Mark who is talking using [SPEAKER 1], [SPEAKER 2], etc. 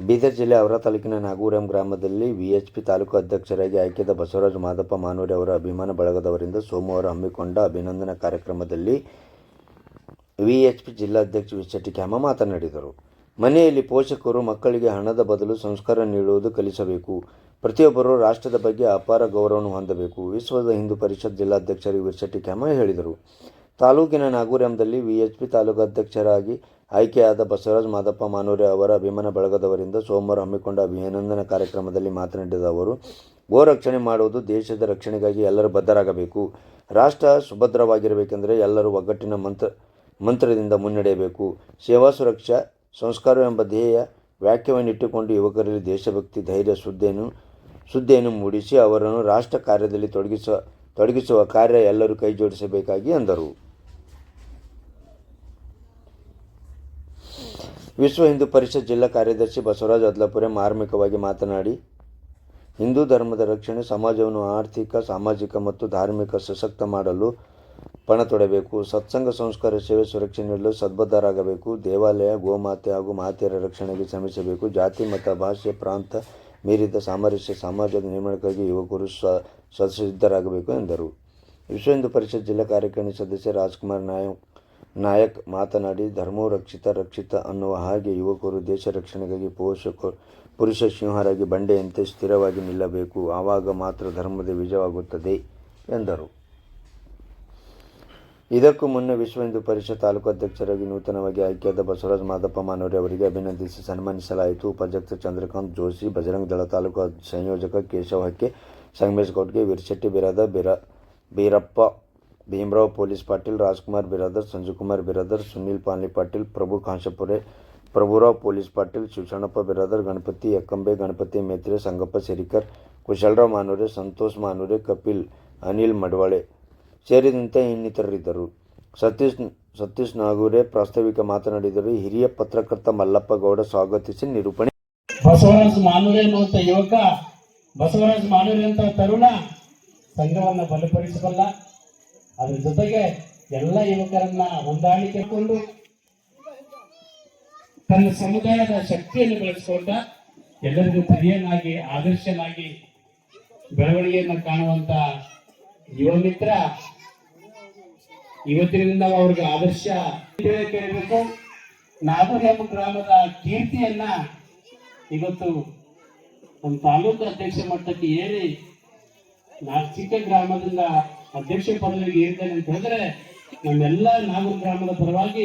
[SPEAKER 1] ಬೀದರ್ ಜಿಲ್ಲೆ ಔರಾ ತಾಲೂಕಿನ ನಾಗೂರಂ ಗ್ರಾಮದಲ್ಲಿ ವಿಎಚ್ಪಿ ತಾಲೂಕು ಅಧ್ಯಕ್ಷರಾಗಿ ಆಯ್ಕೆಯಾದ ಬಸವರಾಜ ಮಾದಪ್ಪ ಮಾನೂರಿ ಅವರ ಅಭಿಮಾನ ಬಳಗದವರಿಂದ ಸೋಮವಾರ ಹಮ್ಮಿಕೊಂಡ ಅಭಿನಂದನಾ ಕಾರ್ಯಕ್ರಮದಲ್ಲಿ ವಿಎಚ್ಪಿ ಜಿಲ್ಲಾಧ್ಯಕ್ಷ ವಿಶೆಟ್ಟಿ ಕ್ಯಾಮ ಮಾತನಾಡಿದರು. ಮನೆಯಲ್ಲಿ ಪೋಷಕರು ಮಕ್ಕಳಿಗೆ ಹಣದ ಬದಲು ಸಂಸ್ಕಾರ ನೀಡುವುದು ಕಲಿಸಬೇಕು. ಪ್ರತಿಯೊಬ್ಬರೂ ರಾಷ್ಟ್ರದ ಬಗ್ಗೆ ಅಪಾರ ಗೌರವವನ್ನು ಹೊಂದಬೇಕು. ವಿಶ್ವ ಹಿಂದೂ ಪರಿಷತ್ ಜಿಲ್ಲಾಧ್ಯಕ್ಷರು ವಿಶೆಟ್ಟಿ ಕ್ಯಾಮ ಹೇಳಿದರು. ತಾಲೂಕಿನ ನಾಗೂರಂದಲ್ಲಿ ವಿಎಚ್ಪಿ ತಾಲೂಕು ಅಧ್ಯಕ್ಷರಾಗಿ ಆಯ್ಕೆಯಾದ ಬಸವರಾಜ ಮಾದಪ್ಪ ಮಾನೂರಿ ಅವರ ಅಭಿಮಾನ ಬಳಗದವರಿಂದ ಸೋಮವಾರ ಹಮ್ಮಿಕೊಂಡ ಅಭಿನಂದನಾ ಕಾರ್ಯಕ್ರಮದಲ್ಲಿ ಮಾತನಾಡಿದ ಅವರು, ಗೋ ರಕ್ಷಣೆ ಮಾಡುವುದು ದೇಶದ ರಕ್ಷಣೆಗಾಗಿ ಎಲ್ಲರೂ ಬದ್ಧರಾಗಬೇಕು. ರಾಷ್ಟ್ರ ಸುಭದ್ರವಾಗಿರಬೇಕೆಂದರೆ ಎಲ್ಲರೂ ಒಗ್ಗಟ್ಟಿನ ಮಂತ್ರದಿಂದ ಮುನ್ನಡೆಯಬೇಕು. ಸೇವಾ ಸುರಕ್ಷಾ ಸಂಸ್ಕಾರ ಎಂಬ ಧ್ಯೇಯ ವಾಕ್ಯವನ್ನಿಟ್ಟುಕೊಂಡು ಯುವಕರಲ್ಲಿ ದೇಶಭಕ್ತಿ, ಧೈರ್ಯ, ಶ್ರದ್ಧೆಯನ್ನು ಮೂಡಿಸಿ ಅವರನ್ನು ರಾಷ್ಟ್ರ ಕಾರ್ಯದಲ್ಲಿ ತೊಡಗಿಸುವ ಕಾರ್ಯ ಎಲ್ಲರೂ ಕೈಜೋಡಿಸಬೇಕಾಗಿ ಎಂದರು. ವಿಶ್ವ ಹಿಂದೂ ಪರಿಷತ್ ಜಿಲ್ಲಾ ಕಾರ್ಯದರ್ಶಿ ಬಸವರಾಜ ಅದ್ಲಾಪುರೆ ಮಾರ್ಮಿಕವಾಗಿ ಮಾತನಾಡಿ, ಹಿಂದೂ ಧರ್ಮದ ರಕ್ಷಣೆ ಸಮಾಜವನ್ನು ಆರ್ಥಿಕ, ಸಾಮಾಜಿಕ ಮತ್ತು ಧಾರ್ಮಿಕ ಸಶಕ್ತ ಮಾಡಲು ಪಣ ತೊಡಬೇಕು. ಸತ್ಸಂಗ, ಸಂಸ್ಕಾರ, ಸೇವೆ, ಸುರಕ್ಷೆ ನೀಡಲು ಸದ್ಬದ್ಧರಾಗಬೇಕು. ದೇವಾಲಯ, ಗೋಮಾತೆ ಹಾಗೂ ಮಾತೆಯರ ರಕ್ಷಣೆಗೆ ಶ್ರಮಿಸಬೇಕು. ಜಾತಿ, ಮತ, ಭಾಷೆ, ಪ್ರಾಂತ ಮೀರಿದ ಸಾಮರಸ್ಯ ಸಮಾಜದ ನಿರ್ಮಾಣಕ್ಕಾಗಿ ಯುವಕರು ಸಸಿದ್ಧರಾಗಬೇಕು ಎಂದರು. ವಿಶ್ವ ಹಿಂದೂ ಪರಿಷತ್ ಜಿಲ್ಲಾ ಕಾರ್ಯಕಾರಿಣಿ ಸದಸ್ಯ ರಾಜ್ಕುಮಾರ್ ನಾಯಕ್ ಮಾತನಾಡಿ, ಧರ್ಮವು ರಕ್ಷಿತ ಅನ್ನುವ ಹಾಗೆ ಯುವಕರು ದೇಶ ರಕ್ಷಣೆಗಾಗಿ ಪುರುಷ ಸಿಂಹರಾಗಿ ಬಂಡೆಯಂತೆ ಸ್ಥಿರವಾಗಿ ನಿಲ್ಲಬೇಕು. ಆವಾಗ ಮಾತ್ರ ಧರ್ಮದ ವಿಜಯವಾಗುತ್ತದೆ ಎಂದರು. ಇದಕ್ಕೂ ಮುನ್ನ ವಿಶ್ವ ಹಿಂದೂ ಪರಿಷತ್ ತಾಲೂಕು ಅಧ್ಯಕ್ಷರಾಗಿ ನೂತನವಾಗಿ ಆಯ್ಕೆಯಾದ ಬಸವರಾಜ ಮಾದಪ್ಪ ಮಾನೂರಿ ಅವರಿಗೆ ಅಭಿನಂದಿಸಿ ಸನ್ಮಾನಿಸಲಾಯಿತು. ಉಪಾಧ್ಯಕ್ಷ ಚಂದ್ರಕಾಂತ್ ಜೋಶಿ, ಬಜರಂಗ ದಳ ತಾಲೂಕು ಸಂಯೋಜಕ ಕೇಶವ ಹಕ್ಕೆ, ಸಂಗಮೇಶ್ ಗೌಡ್ಗೆ, ವೀರಶೆಟ್ಟಿ ಬಿರಾದರ್, ಬೀರಪ್ಪ ಭೀಮರಾವ್ ಪೊಲೀಸ್ ಪಾಟೀಲ್, ರಾಜ್ಕುಮಾರ್ ಬಿರಾದರ್, ಸಂಜುಕುಮಾರ್ ಬಿರಾದರ್, ಸುನೀಲ್ ಪಾನ್ಲಿ ಪಾಟೀಲ್, ಪ್ರಭು ಕಾಂಶಪುರೆ, ಪ್ರಭುರಾವ್ ಪೊಲೀಸ್ ಪಾಟೀಲ್, ಶಿವಶರಣಪ್ಪ ಬಿರಾದರ್, ಗಣಪತಿ ಎಕ್ಕಂಬೆ, ಗಣಪತಿ ಮೇತ್ರೆ, ಸಂಗಪ್ಪ ಸೇರಿಕರ್, ಕುಶಲರಾವ್ ಮಾನೂರೆ, ಸಂತೋಷ್ ಮಾನೂರೆ, ಕಪಿಲ್, ಅನಿಲ್ ಮಡವಾಳೆ ಸೇರಿದಂತೆ ಇನ್ನಿತರರಿದ್ದರು. ಸತೀಶ್ ನಾಗೂರೆ ಪ್ರಾಸ್ತಾವಿಕ ಮಾತನಾಡಿದರು. ಹಿರಿಯ ಪತ್ರಕರ್ತ ಮಲ್ಲಪ್ಪ ಗೌಡ ಸ್ವಾಗತಿಸಿ ನಿರೂಪಣೆ.
[SPEAKER 2] ಬಸವರಾಜ ಮಾನೂರೆ ಅನ್ನುವಂಥ ಯುವಕ, ಬಸವರಾಜ ಮಾನೂರೆ ಅಂತ ತರುಣ ಸಂಘವನ್ನು ಬಲಪಡಿಸಬಲ್ಲ. ಅದ್ರ ಜೊತೆಗೆ ಎಲ್ಲ ಯುವಕರನ್ನ ಹೊಂದಾಣಿಕೆಕೊಂಡು ತನ್ನ ಸಮುದಾಯದ ಶಕ್ತಿಯನ್ನು ಬೆಳೆಸಿಕೊಂಡ, ಎಲ್ಲರಿಗೂ ಪ್ರಿಯನಾಗಿ ಆದರ್ಶನಾಗಿ ಬೆಳವಣಿಗೆಯನ್ನು ಕಾಣುವಂತ ಯುವ ಮಿತ್ರ. ಇವತ್ತಿನಿಂದ ಅವ್ರಿಗೆ ಆದರ್ಶ ಕೇಳಬೇಕು. ನಾಗೂರಂ ಗ್ರಾಮದ ಕೀರ್ತಿಯನ್ನ ಇವತ್ತು ನಮ್ಮ ತಾಲೂಕು ಅಧ್ಯಕ್ಷ ಮಟ್ಟಕ್ಕೆ ಏರಿ ಚಿಕ್ಕ ಗ್ರಾಮದಿಂದ ಅಧ್ಯಕ್ಷ ಪದವಿಗೆ ಏರ್ತೇನೆ ಅಂತ ಹೇಳಿದ್ರೆ ನಮ್ಮೆಲ್ಲ ನಾಗೂರ್ ಗ್ರಾಮದ ಪರವಾಗಿ